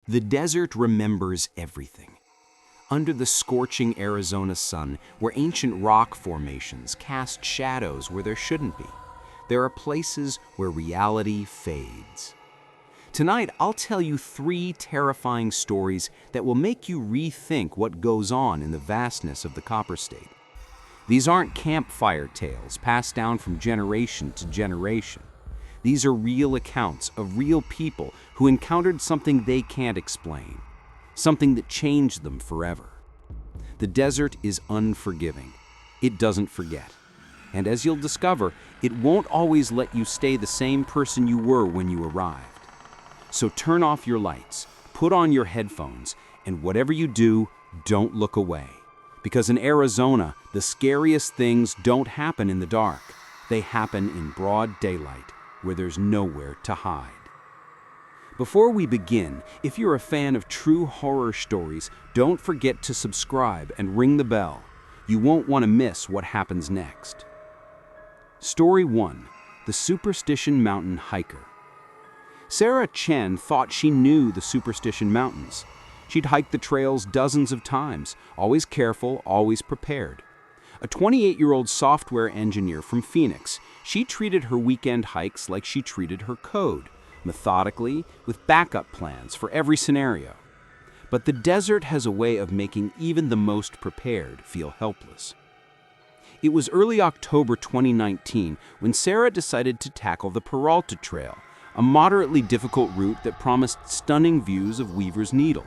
The desert remembers everything. Under the scorching Arizona sun, where ancient rock formations cast shadows where there shouldn't be, there are places where reality fades. Tonight, I'll tell you 3 terrifying stories that will make you rethink what goes on in the vastness of the Copper State. These aren't campfire tales passed down from generation to generation. These are real accounts of real people who encountered something they can't explain, something that changed them forever. The desert is unforgiving. It doesn't forget. And as you'll discover, it won't always let you stay the same person you were when you arrived. So turn off your lights, put on your headphones, and whatever you do, don't look away. Because in Arizona, the scariest things don't happen in the dark. They happen in broad daylight, where there's nowhere to hide. Before we begin, if you're a fan of true horror stories, don't forget to subscribe and ring the bell. You won't want to miss what happens next. Story 1. The Superstition Mountain Hiker. Sarah Chen thought she knew the Superstition Mountains. She'd hiked the trails dozens of times, always careful, always prepared. A 28-year-old software engineer from Phoenix, she treated her weekend hikes like she treated her code, methodically, with backup plans for every scenario. But the desert has a way of making even the most prepared feel helpless. It was early October 2019 when Sarah decided to tackle the Peralta Trail, a moderately difficult route that promised stunning views of Weaver's Needle.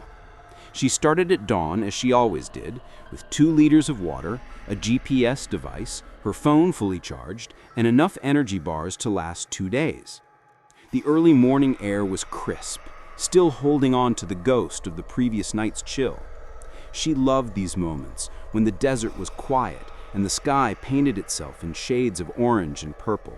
She started at dawn, as she always did, with 2 liters of water, a GPS device, her phone fully charged, and enough energy bars to last 2 days. The early morning air was crisp, still holding on to the ghost of the previous night's chill. She loved these moments when the desert was quiet and the sky painted itself in shades of orange and purple.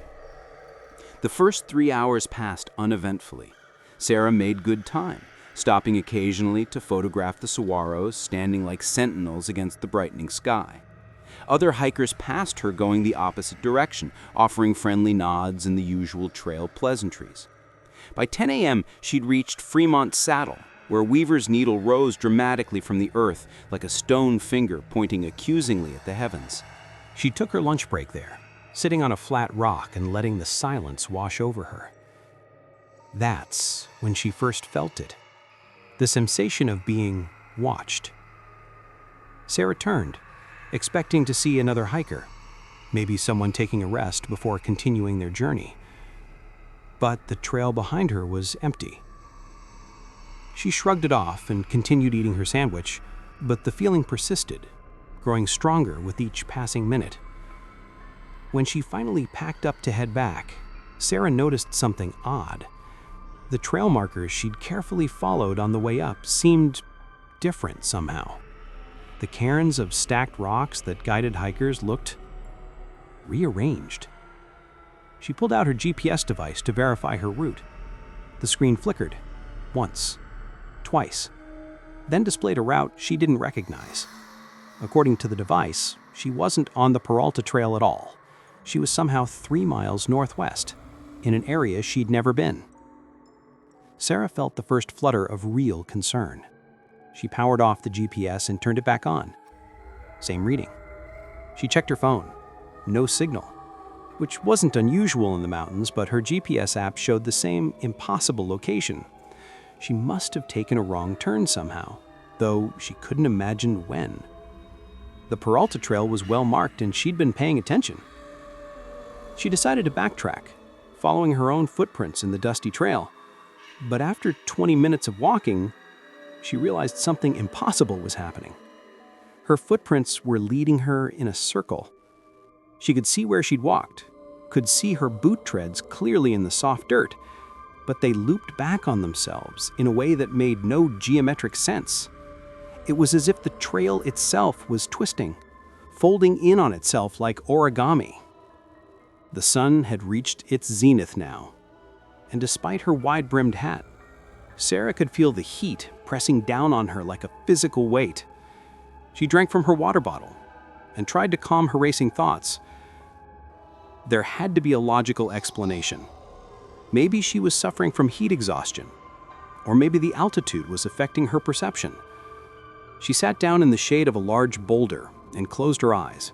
The first 3 hours passed uneventfully. Sarah made good time, stopping occasionally to photograph the saguaros standing like sentinels against the brightening sky. Other hikers passed her going the opposite direction, offering friendly nods and the usual trail pleasantries. By 10 a.m., she'd reached Fremont Saddle, where Weaver's Needle rose dramatically from the earth like a stone finger pointing accusingly at the heavens. She took her lunch break there, sitting on a flat rock and letting the silence wash over her. That's when she first felt it. The sensation of being watched. Sarah turned, expecting to see another hiker, maybe someone taking a rest before continuing their journey. But the trail behind her was empty. She shrugged it off and continued eating her sandwich, but the feeling persisted, growing stronger with each passing minute. When she finally packed up to head back, Sarah noticed something odd. The trail markers she'd carefully followed on the way up seemed different somehow. The cairns of stacked rocks that guided hikers looked rearranged. She pulled out her GPS device to verify her route. The screen flickered, once, twice, then displayed a route she didn't recognize. According to the device, she wasn't on the Peralta Trail at all. She was somehow 3 miles northwest, in an area she'd never been. Sarah felt the first flutter of real concern. She powered off the GPS and turned it back on. Same reading. She checked her phone. No signal, which wasn't unusual in the mountains, but her GPS app showed the same impossible location. She must have taken a wrong turn somehow, though she couldn't imagine when. The Peralta Trail was well marked and she'd been paying attention. She decided to backtrack, following her own footprints in the dusty trail. But after 20 minutes of walking, she realized something impossible was happening. Her footprints were leading her in a circle. She could see where she'd walked, could see her boot treads clearly in the soft dirt, but they looped back on themselves in a way that made no geometric sense. It was as if the trail itself was twisting, folding in on itself like origami. The sun had reached its zenith now, and despite her wide-brimmed hat, Sarah could feel the heat pressing down on her like a physical weight. She drank from her water bottle and tried to calm her racing thoughts. There had to be a logical explanation. Maybe she was suffering from heat exhaustion, Or maybe the altitude was affecting her perception. She sat down in the shade of a large boulder and closed her eyes,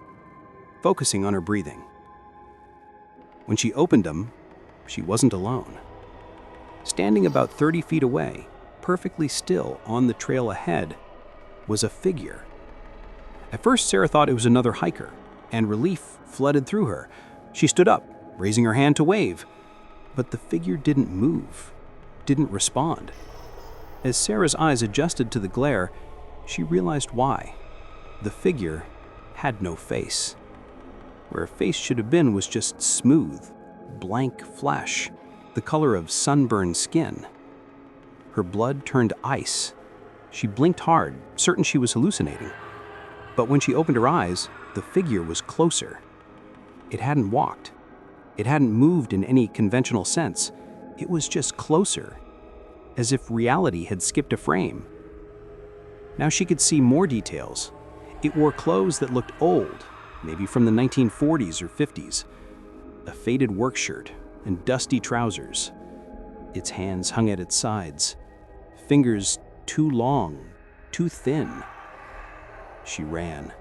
focusing on her breathing. When she opened them, she wasn't alone. Standing about 30 feet away, perfectly still on the trail ahead, was a figure. At first, Sarah thought it was another hiker, and relief flooded through her. She stood up, raising her hand to wave, but the figure didn't move, didn't respond. As Sarah's eyes adjusted to the glare, she realized why. The figure had no face. Where a face should have been was just smooth, blank flesh, the color of sunburned skin. Her blood turned ice. She blinked hard, certain she was hallucinating. But when she opened her eyes, the figure was closer. It hadn't walked. It hadn't moved in any conventional sense. It was just closer, as if reality had skipped a frame. Now she could see more details. It wore clothes that looked old, maybe from the 1940s or 50s. A faded work shirt and dusty trousers. Its hands hung at its sides, fingers too long, too thin. She ran.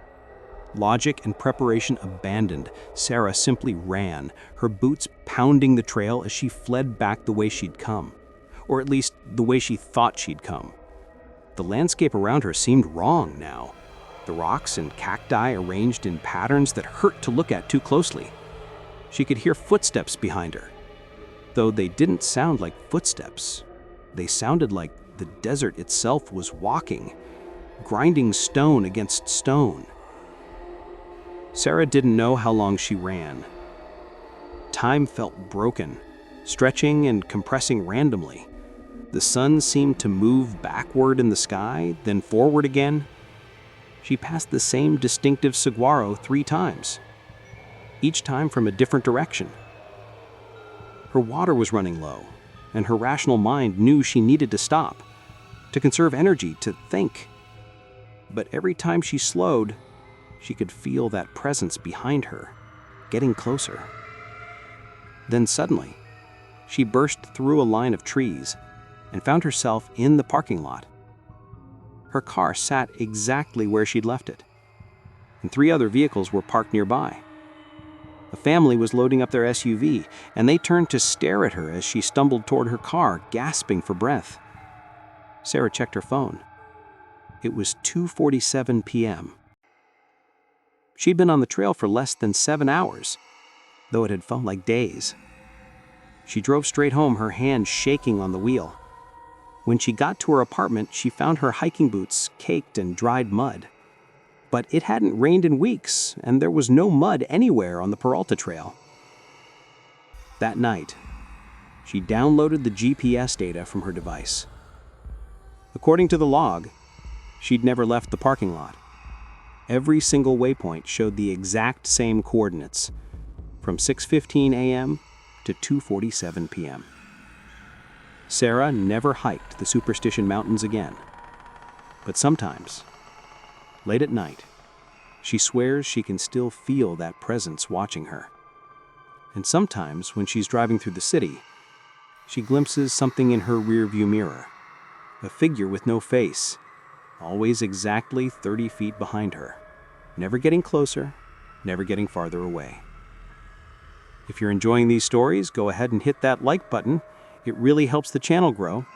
Logic and preparation abandoned, Sarah simply ran, her boots pounding the trail as she fled back the way she'd come, or at least the way she thought she'd come. The landscape around her seemed wrong now. The rocks and cacti arranged in patterns that hurt to look at too closely. She could hear footsteps behind her, though they didn't sound like footsteps. They sounded like the desert itself was walking, grinding stone against stone. Sarah didn't know how long she ran. Time felt broken, stretching and compressing randomly. The sun seemed to move backward in the sky, then forward again. She passed the same distinctive saguaro 3 times, each time from a different direction. Her water was running low, and her rational mind knew she needed to stop, to conserve energy, to think. But every time she slowed, she could feel that presence behind her, getting closer. Then suddenly, she burst through a line of trees and found herself in the parking lot. Her car sat exactly where she'd left it, and 3 other vehicles were parked nearby. A family was loading up their SUV, and they turned to stare at her as she stumbled toward her car, gasping for breath. Sarah checked her phone. It was 2:47 p.m. She'd been on the trail for less than 7 hours, though it had felt like days. She drove straight home, her hand shaking on the wheel. When she got to her apartment, she found her hiking boots caked in dried mud. But it hadn't rained in weeks, and there was no mud anywhere on the Peralta Trail. That night, she downloaded the GPS data from her device. According to the log, she'd never left the parking lot. Every single waypoint showed the exact same coordinates, from 6:15 a.m. to 2:47 p.m. Sarah never hiked the Superstition Mountains again. But sometimes, late at night, she swears she can still feel that presence watching her. And sometimes, when she's driving through the city, she glimpses something in her rearview mirror, a figure with no face, always exactly 30 feet behind her, never getting closer, never getting farther away. If you're enjoying these stories, go ahead and hit that like button. It really helps the channel grow,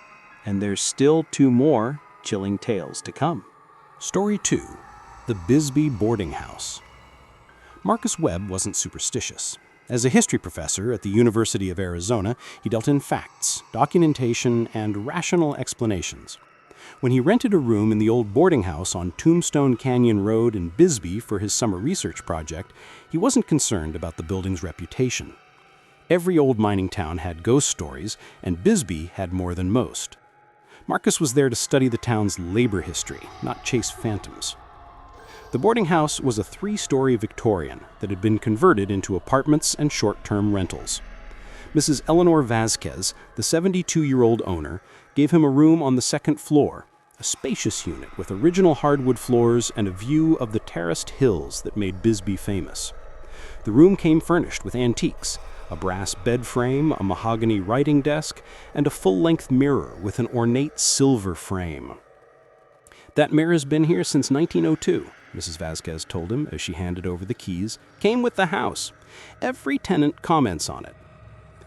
and there's still 2 more chilling tales to come. Story 2, The Bisbee Boarding House. Marcus Webb wasn't superstitious. As a history professor at the University of Arizona, he dealt in facts, documentation, and rational explanations. When he rented a room in the old boarding house on Tombstone Canyon Road in Bisbee for his summer research project, he wasn't concerned about the building's reputation. Every old mining town had ghost stories, and Bisbee had more than most. Marcus was there to study the town's labor history, not chase phantoms. The boarding house was a 3-story Victorian that had been converted into apartments and short-term rentals. Mrs. Eleanor Vasquez, the 72-year-old owner, gave him a room on the 2nd floor, a spacious unit with original hardwood floors and a view of the terraced hills that made Bisbee famous. The room came furnished with antiques, a brass bed frame, a mahogany writing desk, and a full-length mirror with an ornate silver frame. "That mirror's been here since 1902, Mrs. Vasquez told him as she handed over the keys. "Came with the house. Every tenant comments on it."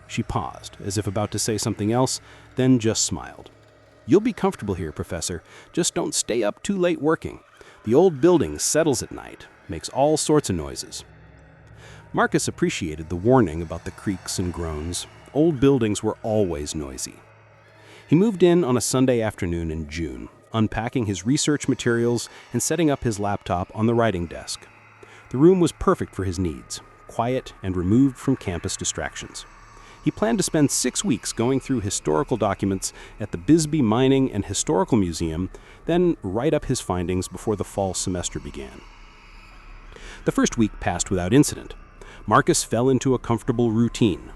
She paused, as if about to say something else, then just smiled. "You'll be comfortable here, Professor. Just don't stay up too late working. The old building settles at night, makes all sorts of noises." Marcus appreciated the warning about the creaks and groans. Old buildings were always noisy. He moved in on a Sunday afternoon in June, unpacking his research materials and setting up his laptop on the writing desk. The room was perfect for his needs, quiet and removed from campus distractions. He planned to spend 6 weeks going through historical documents at the Bisbee Mining and Historical Museum, then write up his findings before the fall semester began. The first week passed without incident. Marcus fell into a comfortable routine.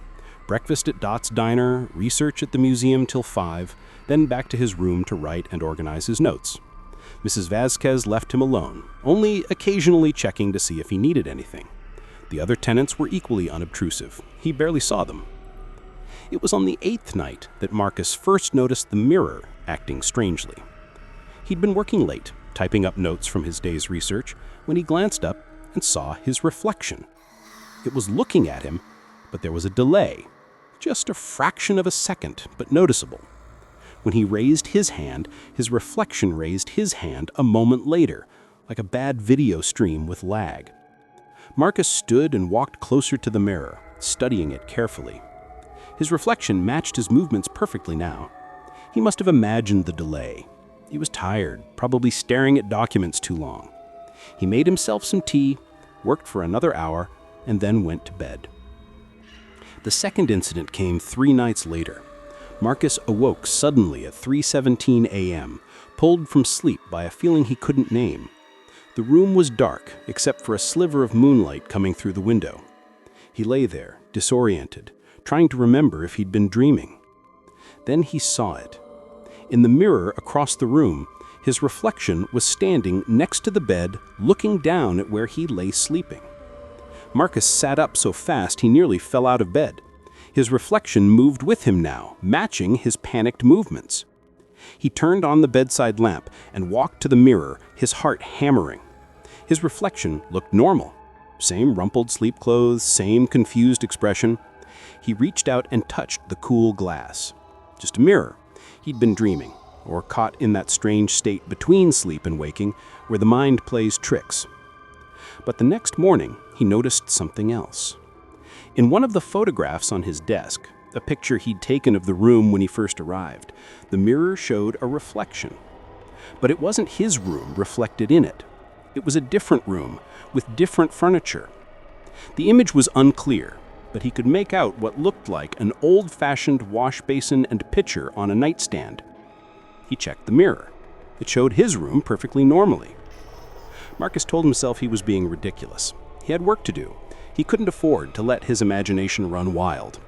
Breakfast at Dot's Diner, research at the museum till 5, then back to his room to write and organize his notes. Mrs. Vasquez left him alone, only occasionally checking to see if he needed anything. The other tenants were equally unobtrusive. He barely saw them. It was on the 8th night that Marcus first noticed the mirror acting strangely. He'd been working late, typing up notes from his day's research, when he glanced up and saw his reflection. It was looking at him, but there was a delay, just a fraction of a second, but noticeable. When he raised his hand, his reflection raised his hand a moment later, like a bad video stream with lag. Marcus stood and walked closer to the mirror, studying it carefully. His reflection matched his movements perfectly now. He must have imagined the delay. He was tired, probably staring at documents too long. He made himself some tea, worked for another hour, and then went to bed. The second incident came 3 nights later. Marcus awoke suddenly at 3:17 a.m., pulled from sleep by a feeling he couldn't name. The room was dark, except for a sliver of moonlight coming through the window. He lay there, disoriented, trying to remember if he'd been dreaming. Then he saw it. In the mirror across the room, his reflection was standing next to the bed, looking down at where he lay sleeping. Marcus sat up so fast he nearly fell out of bed. His reflection moved with him now, matching his panicked movements. He turned on the bedside lamp and walked to the mirror, his heart hammering. His reflection looked normal. Same rumpled sleep clothes, same confused expression. He reached out and touched the cool glass. Just a mirror. He'd been dreaming, or caught in that strange state between sleep and waking, where the mind plays tricks. But the next morning, he noticed something else. In one of the photographs on his desk, a picture he'd taken of the room when he first arrived, the mirror showed a reflection. But it wasn't his room reflected in it. It was a different room, with different furniture. The image was unclear, but he could make out what looked like an old-fashioned wash basin and pitcher on a nightstand. He checked the mirror. It showed his room perfectly normally. Marcus told himself he was being ridiculous. He had work to do. He couldn't afford to let his imagination run wild.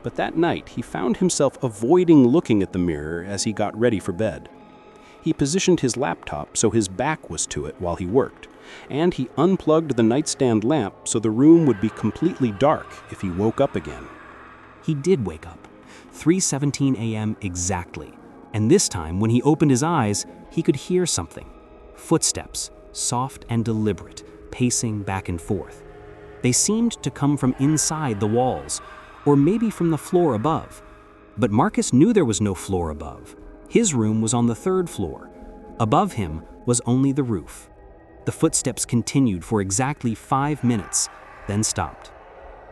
But that night, he found himself avoiding looking at the mirror as he got ready for bed. He positioned his laptop so his back was to it while he worked, and he unplugged the nightstand lamp so the room would be completely dark if he woke up again. He did wake up, 3:17 a.m. exactly, and this time when he opened his eyes, he could hear something. Footsteps, soft and deliberate, pacing back and forth. They seemed to come from inside the walls, or maybe from the floor above. But Marcus knew there was no floor above. His room was on the 3rd floor. Above him was only the roof. The footsteps continued for exactly 5 minutes, then stopped.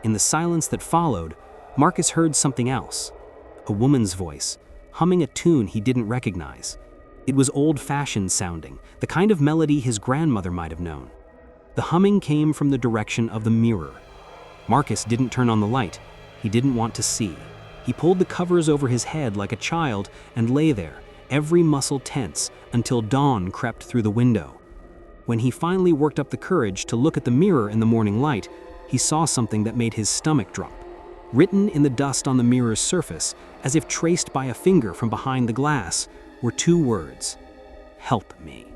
In the silence that followed, Marcus heard something else. A woman's voice, humming a tune he didn't recognize. It was old-fashioned sounding, the kind of melody his grandmother might have known. The humming came from the direction of the mirror. Marcus didn't turn on the light. He didn't want to see. He pulled the covers over his head like a child and lay there, every muscle tense, until dawn crept through the window. When he finally worked up the courage to look at the mirror in the morning light, he saw something that made his stomach drop. Written in the dust on the mirror's surface, as if traced by a finger from behind the glass, were 2 words: "Help me."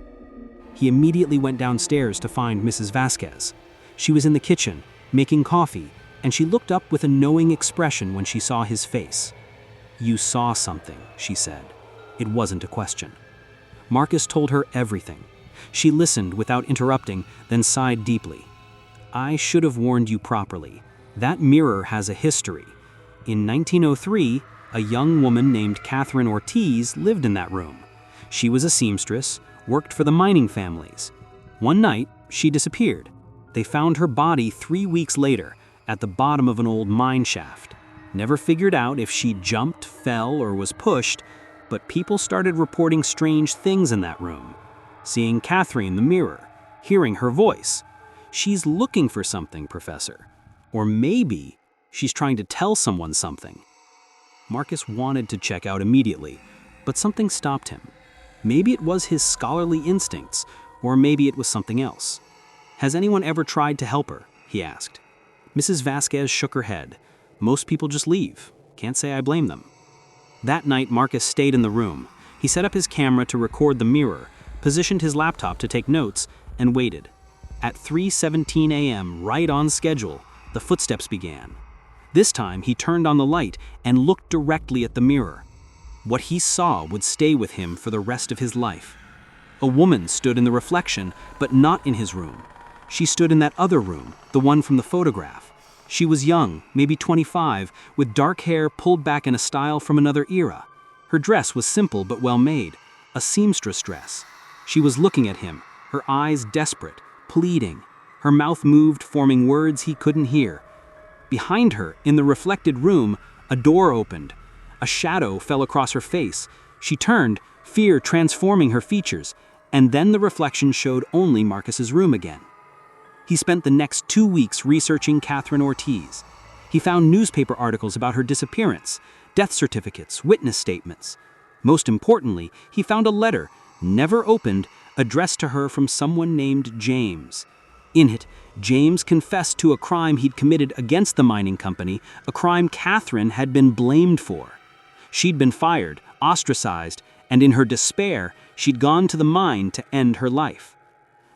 He immediately went downstairs to find Mrs. Vasquez. She was in the kitchen, making coffee, and she looked up with a knowing expression when she saw his face. "You saw something," she said. It wasn't a question. Marcus told her everything. She listened without interrupting, then sighed deeply. "I should have warned you properly. That mirror has a history. In 1903, a young woman named Catherine Ortiz lived in that room. She was a seamstress, worked for the mining families. One night, she disappeared. They found her body 3 weeks later at the bottom of an old mine shaft. Never figured out if she jumped, fell, or was pushed, but people started reporting strange things in that room. Seeing Catherine in the mirror, hearing her voice. She's looking for something, Professor. Or maybe she's trying to tell someone something." Marcus wanted to check out immediately, but something stopped him. Maybe it was his scholarly instincts, or maybe it was something else. "Has anyone ever tried to help her?" he asked. Mrs. Vasquez shook her head. "Most people just leave. Can't say I blame them." That night, Marcus stayed in the room. He set up his camera to record the mirror, positioned his laptop to take notes, and waited. At 3:17 a.m., right on schedule, the footsteps began. This time, he turned on the light and looked directly at the mirror. What he saw would stay with him for the rest of his life. A woman stood in the reflection, but not in his room. She stood in that other room, the one from the photograph. She was young, maybe 25, with dark hair pulled back in a style from another era. Her dress was simple but well made, a seamstress dress. She was looking at him, her eyes desperate, pleading. Her mouth moved, forming words he couldn't hear. Behind her, in the reflected room, a door opened. A shadow fell across her face. She turned, fear transforming her features, and then the reflection showed only Marcus's room again. He spent the next 2 weeks researching Catherine Ortiz. He found newspaper articles about her disappearance, death certificates, witness statements. Most importantly, he found a letter, never opened, addressed to her from someone named James. In it, James confessed to a crime he'd committed against the mining company, a crime Catherine had been blamed for. She'd been fired, ostracized, and in her despair, she'd gone to the mine to end her life.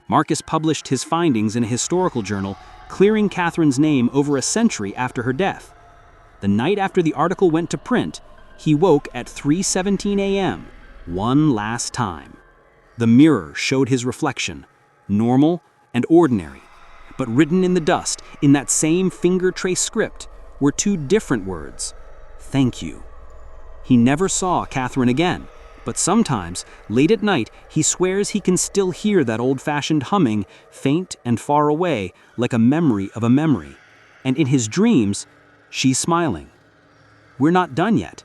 Marcus published his findings in a historical journal, clearing Catherine's name over a century after her death. The night after the article went to print, he woke at 3:17 a.m., one last time. The mirror showed his reflection, normal and ordinary, but written in the dust, in that same finger-trace script, were 2 different words: "Thank you." He never saw Catherine again, but sometimes, late at night, he swears he can still hear that old-fashioned humming, faint and far away, like a memory of a memory. And in his dreams, she's smiling. We're not done yet.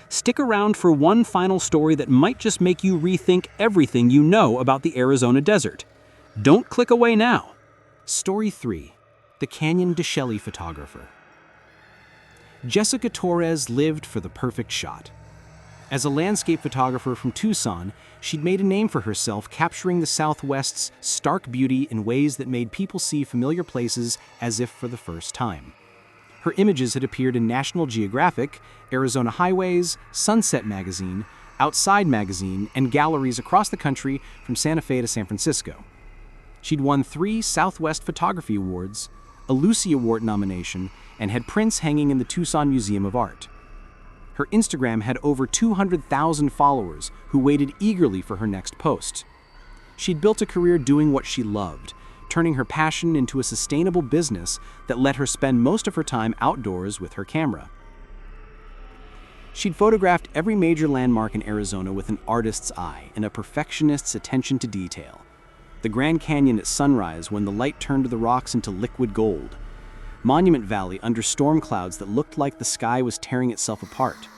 Stick around for one final story that might just make you rethink everything you know about the Arizona desert. Don't click away now. Story 3. The Canyon de Chelly Photographer. Jessica Torres lived for the perfect shot. As a landscape photographer from Tucson, she'd made a name for herself capturing the Southwest's stark beauty in ways that made people see familiar places as if for the first time. Her images had appeared in National Geographic, Arizona Highways, Sunset Magazine, Outside Magazine, and galleries across the country from Santa Fe to San Francisco. She'd won 3 Southwest Photography Awards, a Lucy Award nomination, and had prints hanging in the Tucson Museum of Art. Her Instagram had over 200,000 followers who waited eagerly for her next post. She'd built a career doing what she loved, turning her passion into a sustainable business that let her spend most of her time outdoors with her camera. She'd photographed every major landmark in Arizona with an artist's eye and a perfectionist's attention to detail. The Grand Canyon at sunrise when the light turned the rocks into liquid gold. Monument Valley under storm clouds that looked like the sky was tearing itself apart.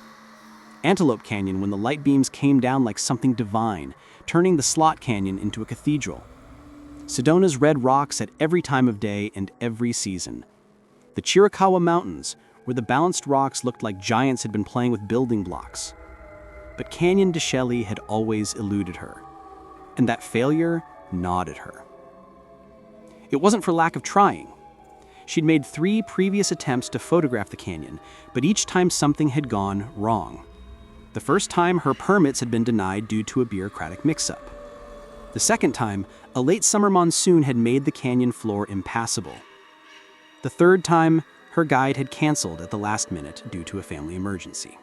Antelope Canyon when the light beams came down like something divine, turning the Slot Canyon into a cathedral. Sedona's red rocks at every time of day and every season. The Chiricahua Mountains, where the balanced rocks looked like giants had been playing with building blocks. But Canyon de Chelly had always eluded her, and that failure gnawed at her. It wasn't for lack of trying. She'd made 3 previous attempts to photograph the canyon, but each time something had gone wrong. The first time, her permits had been denied due to a bureaucratic mix-up. The second time, a late summer monsoon had made the canyon floor impassable. The third time, Her guide had canceled at the last minute due to a family emergency.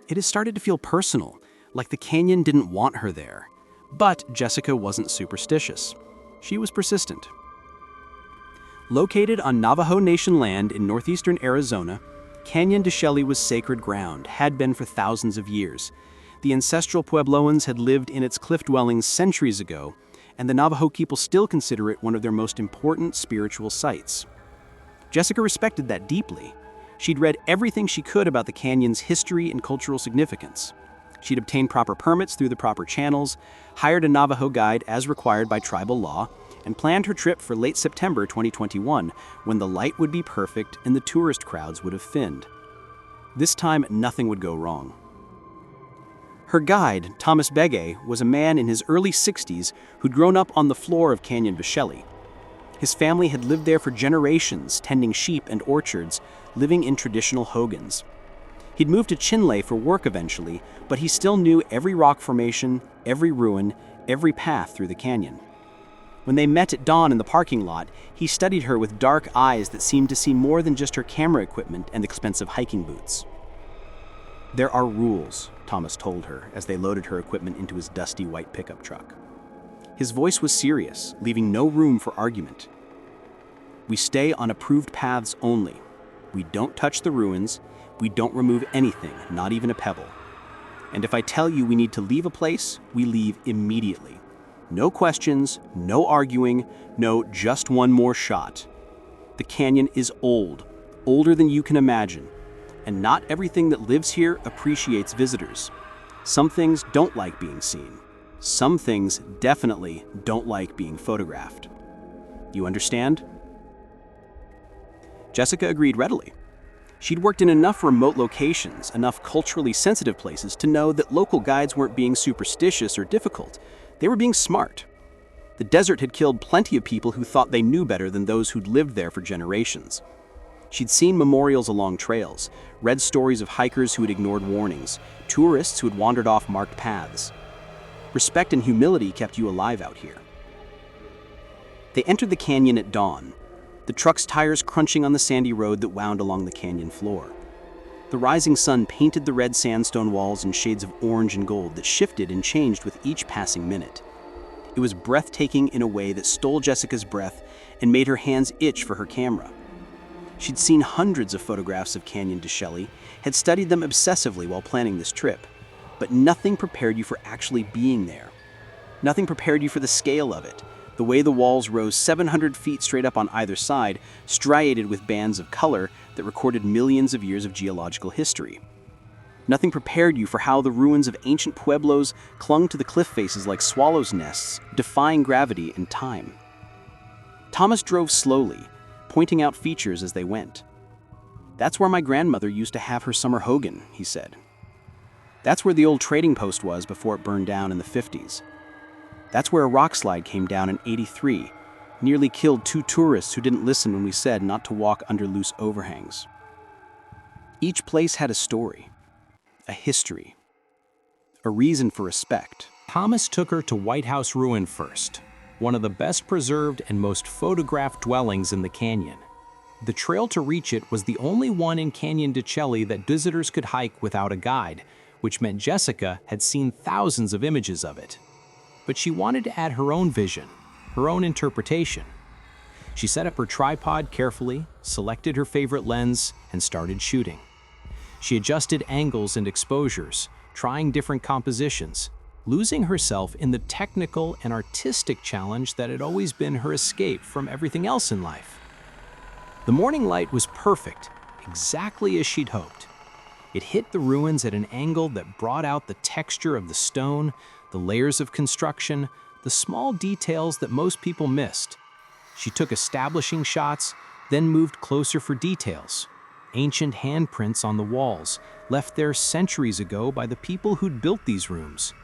It had started to feel personal, like the canyon didn't want her there. But Jessica wasn't superstitious. She was persistent. Located on Navajo Nation land in northeastern Arizona, Canyon de Chelly was sacred ground, had been for thousands of years. The ancestral Puebloans had lived in its cliff dwellings centuries ago, and the Navajo people still consider it one of their most important spiritual sites. Jessica respected that deeply. She'd read everything she could about the canyon's history and cultural significance. She'd obtained proper permits through the proper channels, hired a Navajo guide as required by tribal law, and planned her trip for late September 2021, when the light would be perfect and the tourist crowds would have thinned. This time, nothing would go wrong. Her guide, Thomas Begay, was a man in his early 60s who'd grown up on the floor of Canyon de Chelly. His family had lived there for generations, tending sheep and orchards, living in traditional hogans. He'd moved to Chinle for work eventually, but he still knew every rock formation, every ruin, every path through the canyon. When they met at dawn in the parking lot, he studied her with dark eyes that seemed to see more than just her camera equipment and expensive hiking boots. "There are rules," Thomas told her as they loaded her equipment into his dusty white pickup truck. His voice was serious, leaving no room for argument. "We stay on approved paths only. We don't touch the ruins. We don't remove anything, not even a pebble. And if I tell you we need to leave a place, we leave immediately. No questions, no arguing, no just one more shot. The canyon is old, older than you can imagine, and not everything that lives here appreciates visitors. Some things don't like being seen. Some things definitely don't like being photographed. You understand?" Jessica agreed readily. She'd worked in enough remote locations, enough culturally sensitive places to know that local guides weren't being superstitious or difficult. They were being smart. The desert had killed plenty of people who thought they knew better than those who'd lived there for generations. She'd seen memorials along trails, read stories of hikers who had ignored warnings, tourists who had wandered off marked paths. Respect and humility kept you alive out here. They entered the canyon at dawn, the truck's tires crunching on the sandy road that wound along the canyon floor. The rising sun painted the red sandstone walls in shades of orange and gold that shifted and changed with each passing minute. It was breathtaking in a way that stole Jessica's breath and made her hands itch for her camera. She'd seen hundreds of photographs of Canyon de Chelly, had studied them obsessively while planning this trip, but nothing prepared you for actually being there. Nothing prepared you for the scale of it, the way the walls rose 700 feet straight up on either side, striated with bands of color that recorded millions of years of geological history. Nothing prepared you for how the ruins of ancient pueblos clung to the cliff faces like swallows' nests, defying gravity and time. Thomas drove slowly, pointing out features as they went. "That's where my grandmother used to have her summer hogan," he said. "That's where the old trading post was before it burned down in the 50s. That's where a rock slide came down in '83, nearly killed 2 tourists who didn't listen when we said not to walk under loose overhangs." Each place had a story, a history, a reason for respect. Thomas took her to White House Ruin first, one of the best preserved and most photographed dwellings in the canyon. The trail to reach it was the only one in Canyon de Chelly that visitors could hike without a guide, which meant Jessica had seen thousands of images of it. But she wanted to add her own vision, her own interpretation. She set up her tripod carefully, selected her favorite lens, and started shooting. She adjusted angles and exposures, trying different compositions, losing herself in the technical and artistic challenge that had always been her escape from everything else in life. The morning light was perfect, exactly as she'd hoped. It hit the ruins at an angle that brought out the texture of the stone, the layers of construction, the small details that most people missed. She took establishing shots, then moved closer for details. Ancient handprints on the walls, left there centuries ago by the people who'd built these rooms.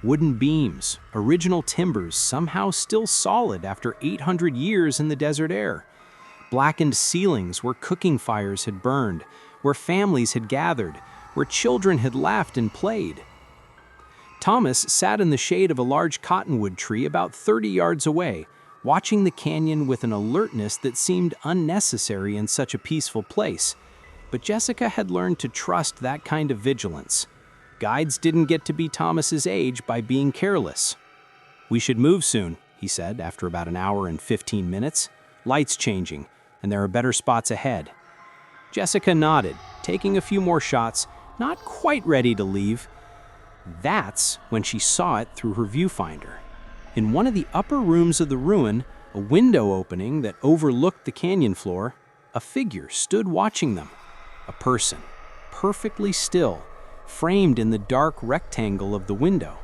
Wooden beams, original timbers, somehow still solid after 800 years in the desert air. Blackened ceilings where cooking fires had burned, where families had gathered, where children had laughed and played. Thomas sat in the shade of a large cottonwood tree about 30 yards away, watching the canyon with an alertness that seemed unnecessary in such a peaceful place. But Jessica had learned to trust that kind of vigilance. Guides didn't get to be Thomas's age by being careless. "We should move soon," he said after about an hour and 15 minutes. "Lights changing, and there are better spots ahead." Jessica nodded, taking a few more shots, not quite ready to leave. That's when she saw it through her viewfinder. In one of the upper rooms of the ruin, a window opening that overlooked the canyon floor, a figure stood watching them. A person, perfectly still, framed in the dark rectangle of the window.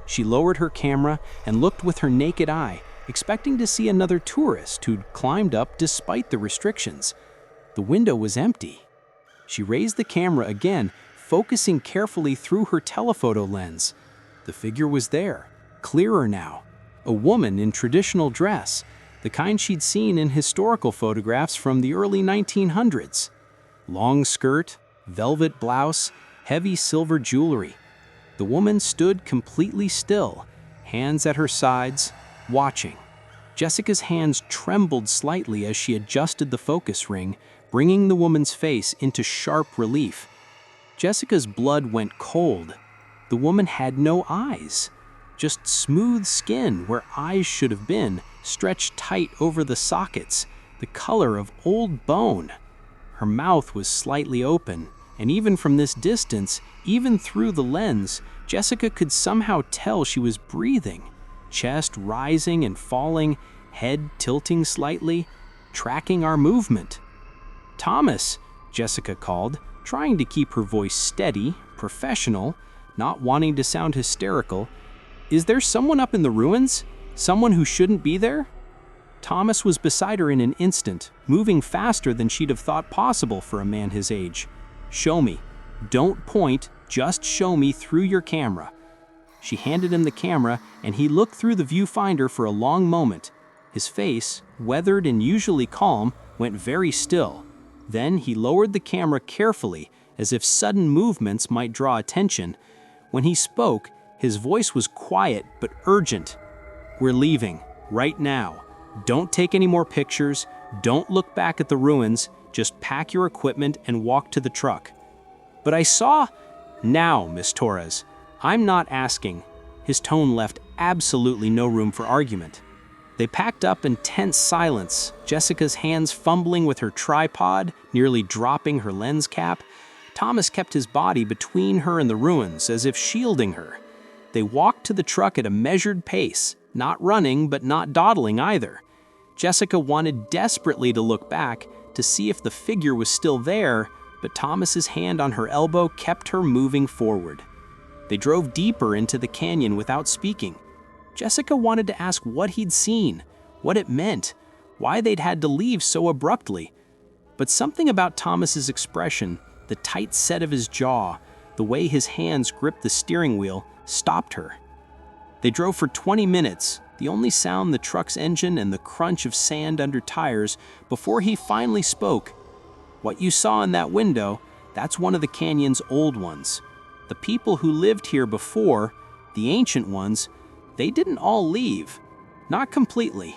She lowered her camera and looked with her naked eye, expecting to see another tourist who'd climbed up despite the restrictions. The window was empty. She raised the camera again, focusing carefully through her telephoto lens. The figure was there, clearer now. A woman in traditional dress, the kind she'd seen in historical photographs from the early 1900s. Long skirt, velvet blouse, heavy silver jewelry. The woman stood completely still, hands at her sides, watching. Jessica's hands trembled slightly as she adjusted the focus ring, bringing the woman's face into sharp relief. Jessica's blood went cold. The woman had no eyes, just smooth skin where eyes should have been, stretched tight over the sockets, the color of old bone. Her mouth was slightly open, and even from this distance, even through the lens, Jessica could somehow tell she was breathing, chest rising and falling, head tilting slightly, tracking our movement. "Thomas," Jessica called, trying to keep her voice steady, professional, not wanting to sound hysterical. "Is there someone up in the ruins? Someone who shouldn't be there?" Thomas was beside her in an instant, moving faster than she'd have thought possible for a man his age. "Show me. Don't point, just show me through your camera." She handed him the camera, and he looked through the viewfinder for a long moment. His face, weathered and usually calm, went very still. Then he lowered the camera carefully, as if sudden movements might draw attention. When he spoke, his voice was quiet but urgent. "We're leaving, right now. Don't take any more pictures. Don't look back at the ruins. Just pack your equipment and walk to the truck." "But I saw—" "Now, Miss Torres. I'm not asking." His tone left absolutely no room for argument. They packed up in tense silence, Jessica's hands fumbling with her tripod, nearly dropping her lens cap. Thomas kept his body between her and the ruins, as if shielding her. They walked to the truck at a measured pace, not running but not dawdling either. Jessica wanted desperately to look back to see if the figure was still there, but Thomas's hand on her elbow kept her moving forward. They drove deeper into the canyon without speaking. Jessica wanted to ask what he'd seen, what it meant, why they'd had to leave so abruptly. But something about Thomas's expression, the tight set of his jaw, the way his hands gripped the steering wheel, stopped her. They drove for 20 minutes, the only sound the truck's engine and the crunch of sand under tires, before he finally spoke. "What you saw in that window, that's one of the canyon's old ones. The people who lived here before, the ancient ones, they didn't all leave. Not completely.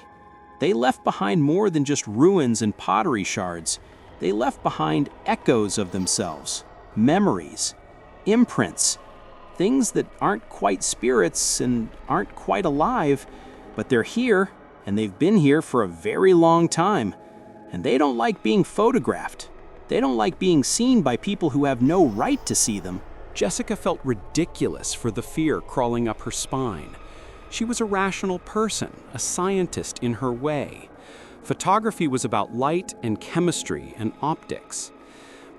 They left behind more than just ruins and pottery shards. They left behind echoes of themselves, memories, imprints, things that aren't quite spirits and aren't quite alive, but they're here, and they've been here for a very long time. And they don't like being photographed. They don't like being seen by people who have no right to see them." Jessica felt ridiculous for the fear crawling up her spine. She was a rational person, a scientist in her way. Photography was about light and chemistry and optics.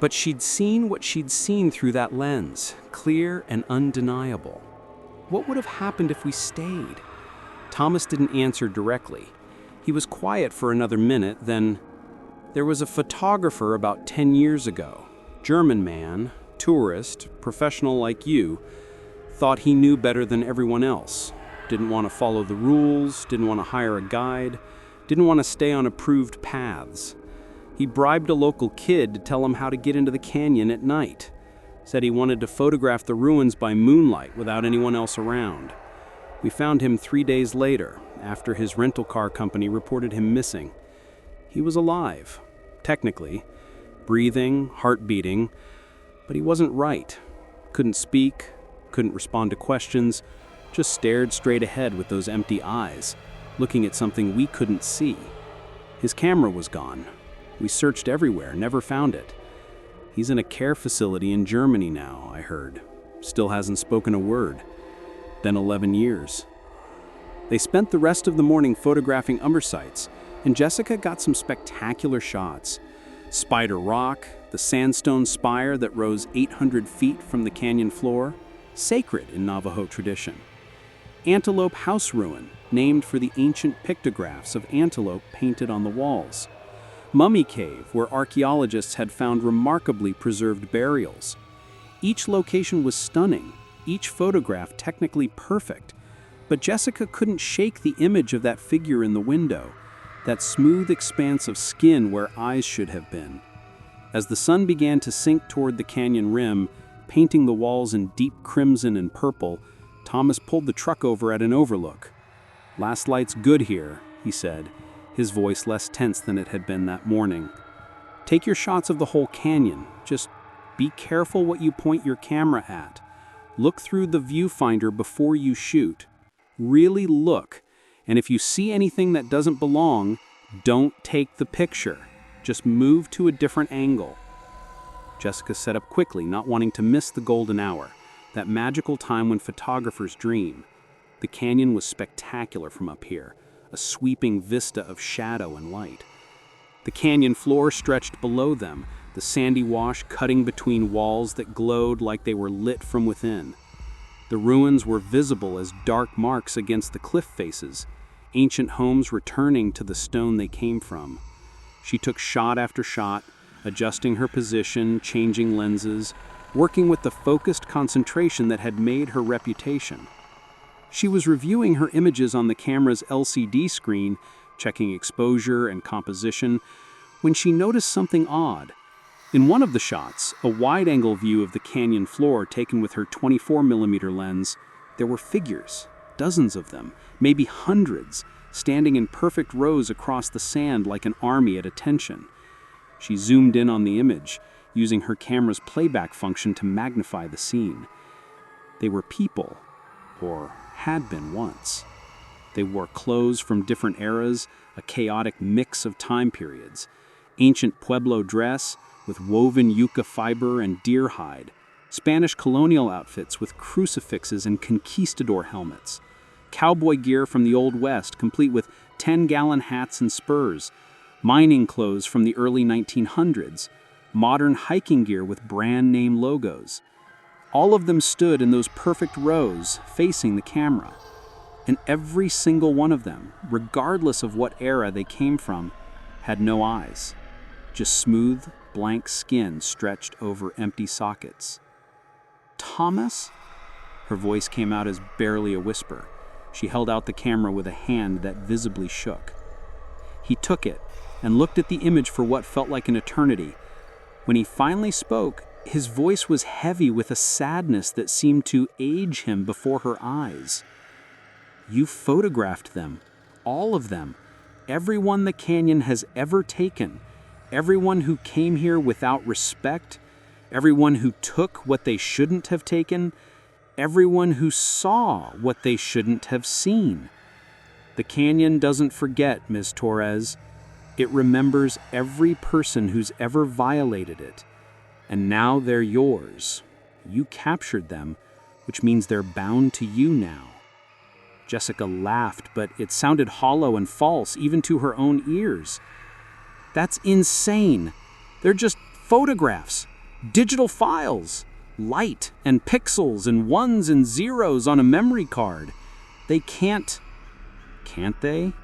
But she'd seen what she'd seen through that lens, clear and undeniable. What would have happened if we stayed? Thomas didn't answer directly. He was quiet for another minute, then, "There was a photographer about 10 years ago. German man, tourist, professional like you, thought he knew better than everyone else. Didn't want to follow the rules, didn't want to hire a guide, didn't want to stay on approved paths. He bribed a local kid to tell him how to get into the canyon at night. Said he wanted to photograph the ruins by moonlight without anyone else around. We found him 3 days later, after his rental car company reported him missing. He was alive, technically, breathing, heart beating, but he wasn't right. Couldn't speak, couldn't respond to questions, just stared straight ahead with those empty eyes, looking at something we couldn't see. His camera was gone. We searched everywhere, never found it. He's in a care facility in Germany now, I heard. Still hasn't spoken a word. Then 11 years. They spent the rest of the morning photographing Umber sites, and Jessica got some spectacular shots. Spider Rock, the sandstone spire that rose 800 feet from the canyon floor, sacred in Navajo tradition. Antelope House Ruin, named for the ancient pictographs of antelope painted on the walls. Mummy Cave, where archaeologists had found remarkably preserved burials. Each location was stunning, each photograph technically perfect, but Jessica couldn't shake the image of that figure in the window, that smooth expanse of skin where eyes should have been. As the sun began to sink toward the canyon rim, painting the walls in deep crimson and purple, Thomas pulled the truck over at an overlook. "Last light's good here," he said, his voice less tense than it had been that morning. "Take your shots of the whole canyon. Just be careful what you point your camera at. Look through the viewfinder before you shoot. Really look, and if you see anything that doesn't belong, don't take the picture. Just move to a different angle." Jessica set up quickly, not wanting to miss the golden hour, that magical time when photographers dream. The canyon was spectacular from up here, a sweeping vista of shadow and light. The canyon floor stretched below them, the sandy wash cutting between walls that glowed like they were lit from within. The ruins were visible as dark marks against the cliff faces, ancient homes returning to the stone they came from. She took shot after shot, adjusting her position, changing lenses, working with the focused concentration that had made her reputation. She was reviewing her images on the camera's LCD screen, checking exposure and composition, when she noticed something odd. In one of the shots, a wide-angle view of the canyon floor taken with her 24mm lens, there were figures, dozens of them, maybe hundreds, standing in perfect rows across the sand like an army at attention. She zoomed in on the image, using her camera's playback function to magnify the scene. They were people, or had been once. They wore clothes from different eras, a chaotic mix of time periods. Ancient Pueblo dress with woven yucca fiber and deer hide. Spanish colonial outfits with crucifixes and conquistador helmets. Cowboy gear from the Old West, complete with 10-gallon hats and spurs. Mining clothes from the early 1900s. Modern hiking gear with brand name logos. All of them stood in those perfect rows, facing the camera. And every single one of them, regardless of what era they came from, had no eyes. Just smooth, blank skin stretched over empty sockets. "Thomas?" Her voice came out as barely a whisper. She held out the camera with a hand that visibly shook. He took it and looked at the image for what felt like an eternity. When he finally spoke, his voice was heavy with a sadness that seemed to age him before her eyes. "You photographed them, all of them, everyone the canyon has ever taken, everyone who came here without respect, everyone who took what they shouldn't have taken, everyone who saw what they shouldn't have seen. The canyon doesn't forget, Ms. Torres. It remembers every person who's ever violated it. And now they're yours. You captured them, which means they're bound to you now." Jessica laughed, but it sounded hollow and false, even to her own ears. "That's insane. They're just photographs, digital files, light and pixels and ones and zeros on a memory card. They can't they?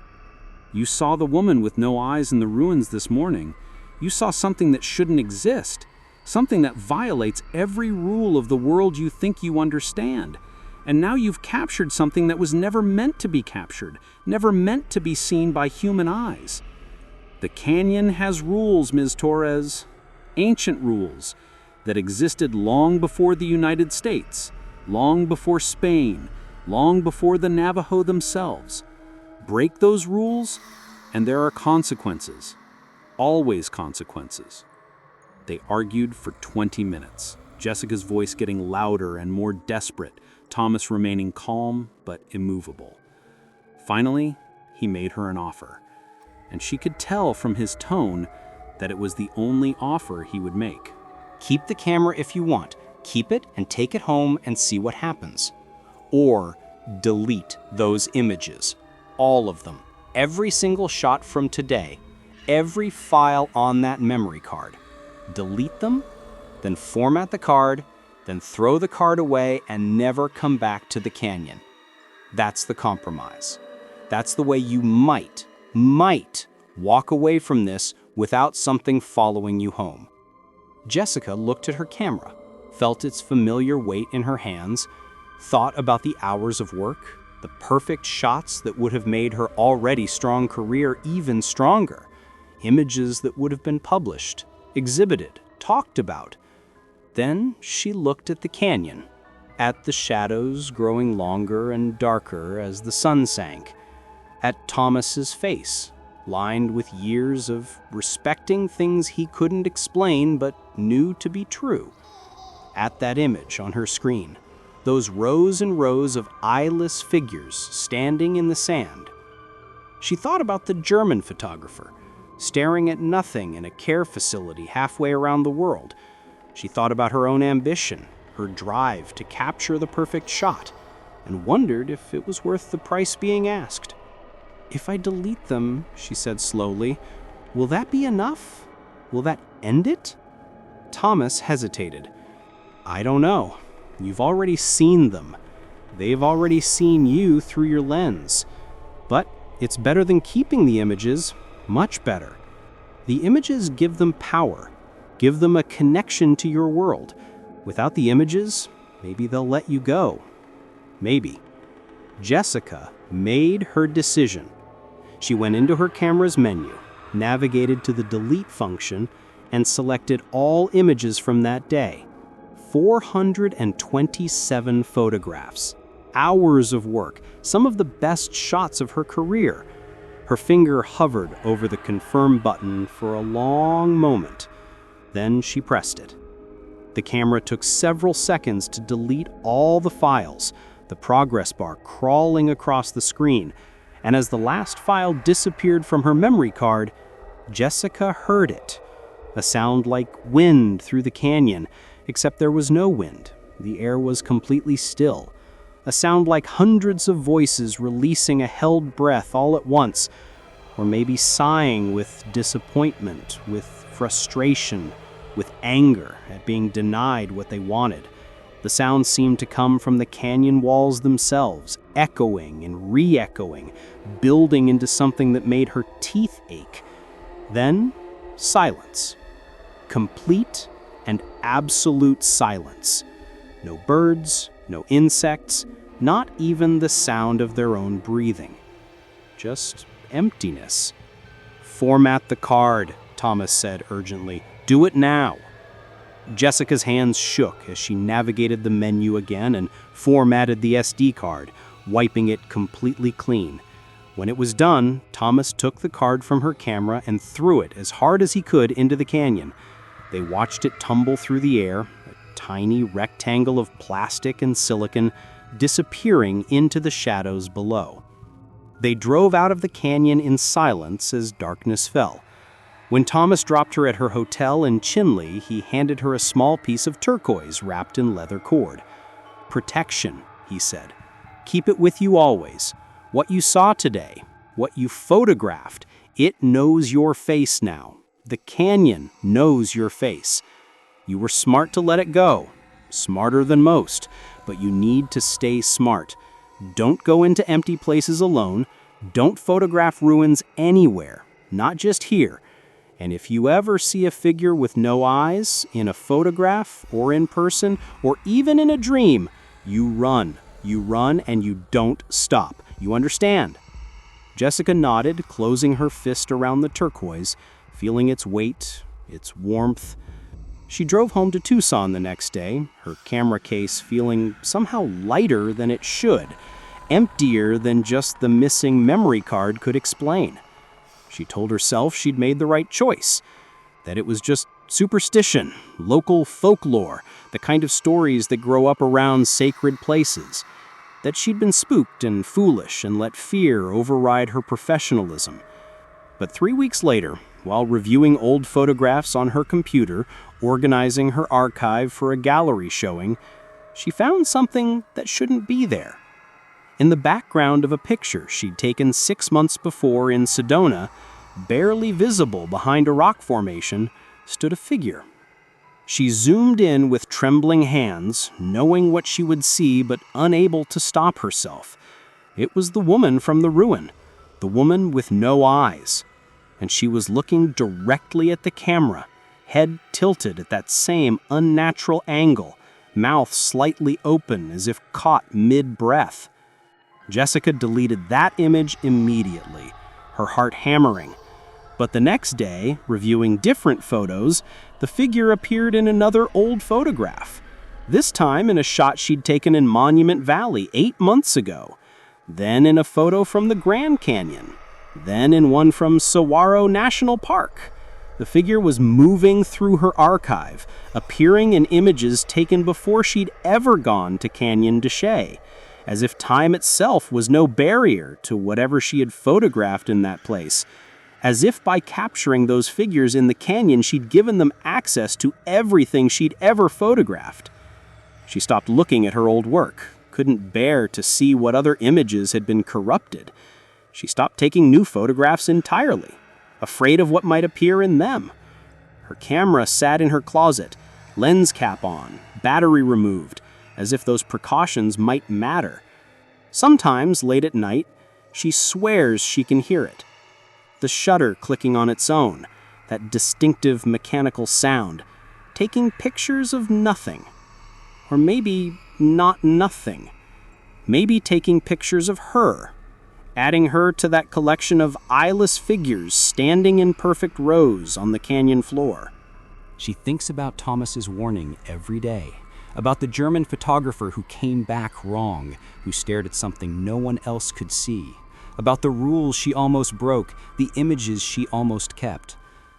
You saw the woman with no eyes in the ruins this morning. You saw something that shouldn't exist, something that violates every rule of the world you think you understand. And now you've captured something that was never meant to be captured, never meant to be seen by human eyes. The canyon has rules, Ms. Torres, ancient rules that existed long before the United States, long before Spain, long before the Navajo themselves. Break those rules, and there are consequences. Always consequences. They argued for 20 minutes, Jessica's voice getting louder and more desperate, Thomas remaining calm but immovable. Finally, he made her an offer, and she could tell from his tone that it was the only offer he would make. Keep the camera if you want. Keep it and take it home and see what happens. Or delete those images. All of them. Every single shot from today. Every file on that memory card. Delete them, then format the card, then throw the card away and never come back to the canyon. That's the compromise. That's the way you might walk away from this without something following you home. Jessica looked at her camera, felt its familiar weight in her hands, thought about the hours of work, the perfect shots that would have made her already strong career even stronger, images that would have been published, exhibited, talked about. Then she looked at the canyon, at the shadows growing longer and darker as the sun sank, at Thomas's face, lined with years of respecting things he couldn't explain but knew to be true, at that image on her screen, those rows and rows of eyeless figures standing in the sand. She thought about the German photographer, staring at nothing in a care facility halfway around the world. She thought about her own ambition, her drive to capture the perfect shot, and wondered if it was worth the price being asked. If I delete them, she said slowly, will that be enough? Will that end it? Thomas hesitated. I don't know. You've already seen them. They've already seen you through your lens. But it's better than keeping the images, much better. The images give them power, give them a connection to your world. Without the images, maybe they'll let you go. Maybe. Jessica made her decision. She went into her camera's menu, navigated to the delete function, and selected all images from that day. 427 photographs, hours of work, some of the best shots of her career. Her finger hovered over the confirm button for a long moment. Then she pressed it. The camera took several seconds to delete all the files, the progress bar crawling across the screen, and as the last file disappeared from her memory card, Jessica heard it. A sound like wind through the canyon, except there was no wind. The air was completely still. A sound like hundreds of voices releasing a held breath all at once, or maybe sighing with disappointment, with frustration, with anger at being denied what they wanted. The sound seemed to come from the canyon walls themselves, echoing and re-echoing, building into something that made her teeth ache. Then, silence. Complete and absolute silence. No birds, no insects, not even the sound of their own breathing. Just emptiness. Format the card, Thomas said urgently. Do it now. Jessica's hands shook as she navigated the menu again and formatted the SD card, wiping it completely clean. When it was done, Thomas took the card from her camera and threw it as hard as he could into the canyon. They watched it tumble through the air, a tiny rectangle of plastic and silicon disappearing into the shadows below. They drove out of the canyon in silence as darkness fell. When Thomas dropped her at her hotel in Chinle, he handed her a small piece of turquoise wrapped in leather cord. Protection, he said. Keep it with you always. What you saw today, what you photographed, it knows your face now. The canyon knows your face. You were smart to let it go, smarter than most, but you need to stay smart. Don't go into empty places alone. Don't photograph ruins anywhere, not just here. And if you ever see a figure with no eyes, in a photograph, or in person, or even in a dream, you run. You run and you don't stop. You understand? Jessica nodded, closing her fist around the turquoise, feeling its weight, its warmth. She drove home to Tucson the next day, her camera case feeling somehow lighter than it should. emptier than just the missing memory card could explain. She told herself she'd made the right choice, that it was just superstition, local folklore, the kind of stories that grow up around sacred places, that she'd been spooked and foolish and let fear override her professionalism. But 3 weeks later, while reviewing old photographs on her computer, organizing her archive for a gallery showing, she found something that shouldn't be there. In the background of a picture she'd taken 6 months before in Sedona, barely visible behind a rock formation, stood a figure. She zoomed in with trembling hands, knowing what she would see but unable to stop herself. It was the woman from the ruin, the woman with no eyes. And she was looking directly at the camera, head tilted at that same unnatural angle, mouth slightly open as if caught mid-breath. Jessica deleted that image immediately, her heart hammering. But the next day, reviewing different photos, the figure appeared in another old photograph, this time in a shot she'd taken in Monument Valley 8 months ago, then in a photo from the Grand Canyon, then in one from Saguaro National Park. The figure was moving through her archive, appearing in images taken before she'd ever gone to Canyon de Chelly, as if time itself was no barrier to whatever she had photographed in that place, as if by capturing those figures in the canyon she'd given them access to everything she'd ever photographed. She stopped looking at her old work, couldn't bear to see what other images had been corrupted. She stopped taking new photographs entirely, afraid of what might appear in them. Her camera sat in her closet, lens cap on, battery removed, as if those precautions might matter. Sometimes, late at night, she swears she can hear it. The shutter clicking on its own, that distinctive mechanical sound, taking pictures of nothing. Or maybe not nothing. Maybe taking pictures of her, adding her to that collection of eyeless figures standing in perfect rows on the canyon floor. She thinks about Thomas's warning every day, about the German photographer who came back wrong, who stared at something no one else could see, about the rules she almost broke, the images she almost kept,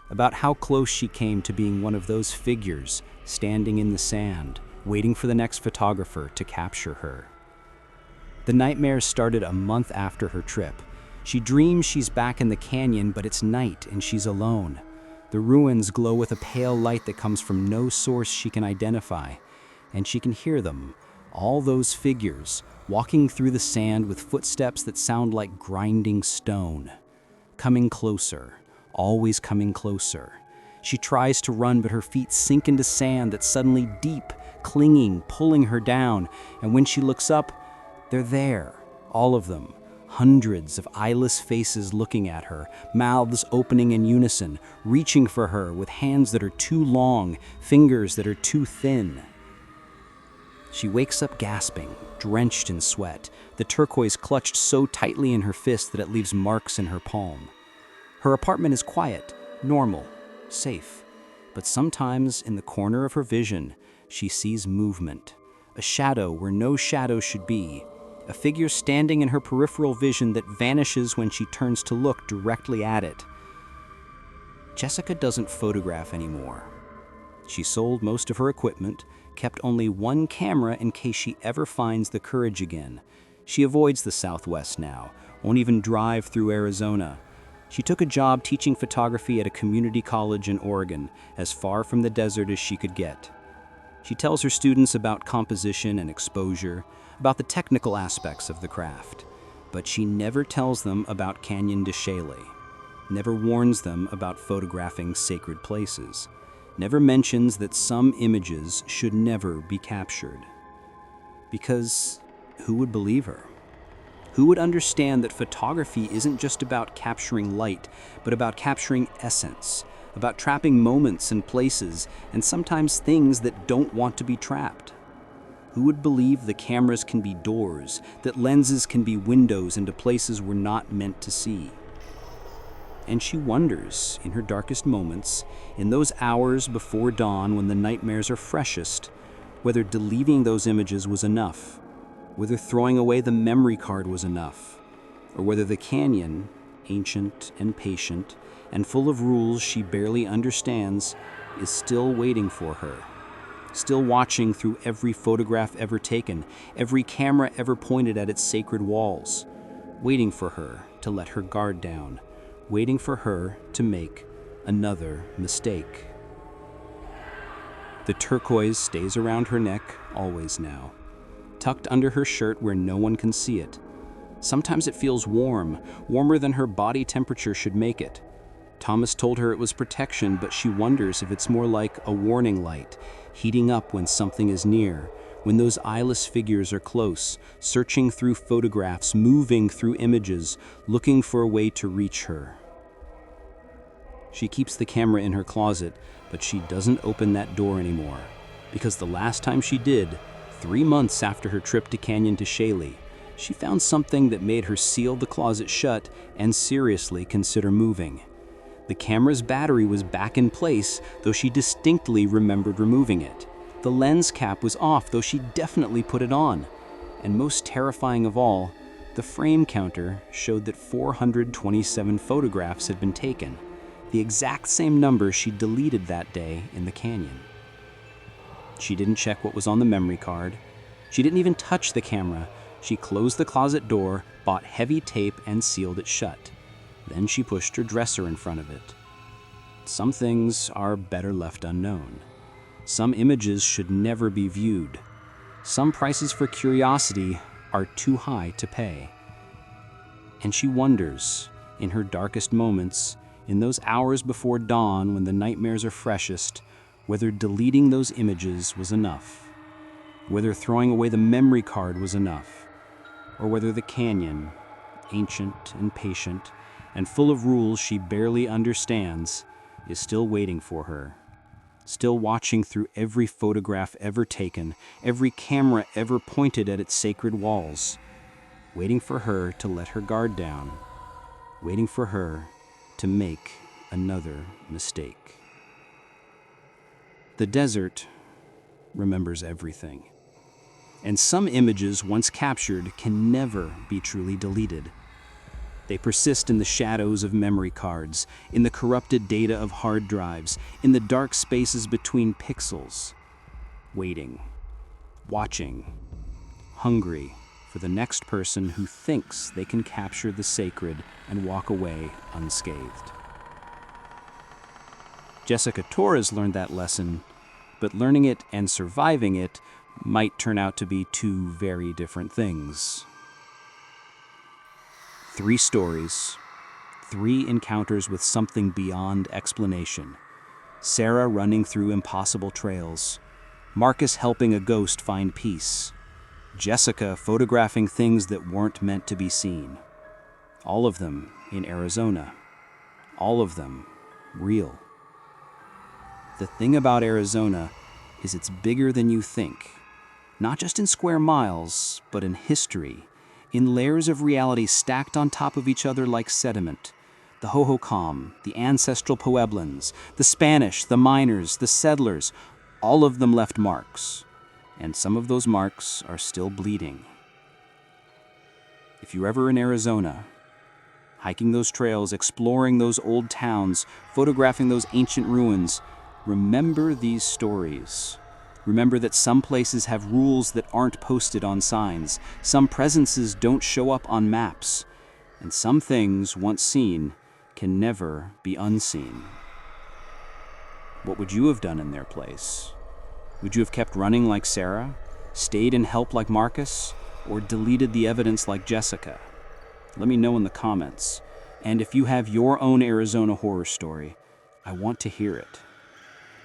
about how close she came to being one of those figures standing in the sand, waiting for the next photographer to capture her. The nightmares started a month after her trip. She dreams she's back in the canyon, but it's night and she's alone. The ruins glow with a pale light that comes from no source she can identify, and she can hear them, all those figures, walking through the sand with footsteps that sound like grinding stone. Coming closer, always coming closer. She tries to run, but her feet sink into sand that's suddenly deep, clinging, pulling her down, and when she looks up, they're there, all of them, hundreds of eyeless faces looking at her, mouths opening in unison, reaching for her with hands that are too long, fingers that are too thin. She wakes up gasping, drenched in sweat, the turquoise clutched so tightly in her fist that it leaves marks in her palm. Her apartment is quiet, normal, safe, but sometimes in the corner of her vision, she sees movement, a shadow where no shadow should be, a figure standing in her peripheral vision that vanishes when she turns to look directly at it. Jessica doesn't photograph anymore. She sold most of her equipment, kept only one camera in case she ever finds the courage again. She avoids the Southwest now, won't even drive through Arizona. She took a job teaching photography at a community college in Oregon, as far from the desert as she could get. She tells her students about composition and exposure, about the technical aspects of the craft, but she never tells them about Canyon de Chelly, never warns them about photographing sacred places, never mentions that some images should never be captured. Because who would believe her? Who would understand that photography isn't just about capturing light, but about capturing essence, about trapping moments and places, and sometimes things that don't want to be trapped? Who would believe the cameras can be doors, that lenses can be windows into places we're not meant to see? And she wonders, in her darkest moments, in those hours before dawn when the nightmares are freshest, whether deleting those images was enough, whether throwing away the memory card was enough, or whether the canyon, ancient and patient and full of rules she barely understands, is still waiting for her, still watching through every photograph ever taken, every camera ever pointed at its sacred walls, waiting for her to let her guard down, waiting for her to make another mistake. The turquoise stays around her neck always now, tucked under her shirt where no one can see it. Sometimes it feels warm, warmer than her body temperature should make it. Thomas told her it was protection, but she wonders if it's more like a warning light, heating up when something is near, when those eyeless figures are close, searching through photographs, moving through images, looking for a way to reach her. She keeps the camera in her closet, but she doesn't open that door anymore, because the last time she did, 3 months after her trip to Canyon de Chelly, she found something that made her seal the closet shut and seriously consider moving. The camera's battery was back in place, though she distinctly remembered removing it. The lens cap was off, though she definitely put it on. And most terrifying of all, the frame counter showed that 427 photographs had been taken, the exact same number she deleted that day in the canyon. She didn't check what was on the memory card. She didn't even touch the camera. She closed the closet door, bought heavy tape, and sealed it shut. Then she pushed her dresser in front of it. Some things are better left unknown. Some images should never be viewed. Some prices for curiosity are too high to pay. And she wonders, in her darkest moments, in those hours before dawn when the nightmares are freshest, whether deleting those images was enough, whether throwing away the memory card was enough, or whether the canyon, ancient and patient and full of rules she barely understands, is still waiting for her, still watching through every photograph ever taken, every camera ever pointed at its sacred walls, waiting for her to let her guard down, waiting for her to make another mistake. The desert remembers everything, and some images once captured can never be truly deleted. They persist in the shadows of memory cards, in the corrupted data of hard drives, in the dark spaces between pixels, waiting, watching, hungry for the next person who thinks they can capture the sacred and walk away unscathed. Jessica Torres learned that lesson, but learning it and surviving it might turn out to be two very different things. 3 stories, 3 encounters with something beyond explanation. Sarah running through impossible trails, Marcus helping a ghost find peace, Jessica photographing things that weren't meant to be seen. All of them in Arizona. All of them real. The thing about Arizona is it's bigger than you think, not just in square miles, but in history, in layers of reality stacked on top of each other like sediment. The Hohokam, the ancestral Pueblans, the Spanish, the miners, the settlers, all of them left marks, and some of those marks are still bleeding. If you're ever in Arizona, hiking those trails, exploring those old towns, photographing those ancient ruins, remember these stories. Remember that some places have rules that aren't posted on signs, some presences don't show up on maps, and some things once seen can never be unseen. What would you have done in their place? Would you have kept running like Sarah, stayed and helped like Marcus, or deleted the evidence like Jessica? Let me know in the comments. And if you have your own Arizona horror story, I want to hear it.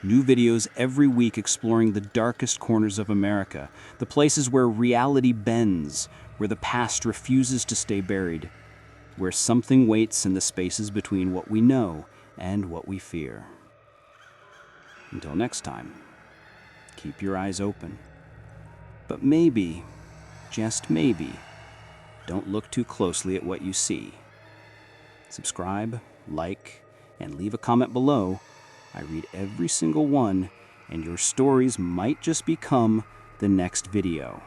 New videos every week exploring the darkest corners of America, the places where reality bends, where the past refuses to stay buried, where something waits in the spaces between what we know and what we fear. Until next time, keep your eyes open. But maybe, just maybe, don't look too closely at what you see. Subscribe, like, and leave a comment below. I read every single one, and your stories might just become the next video.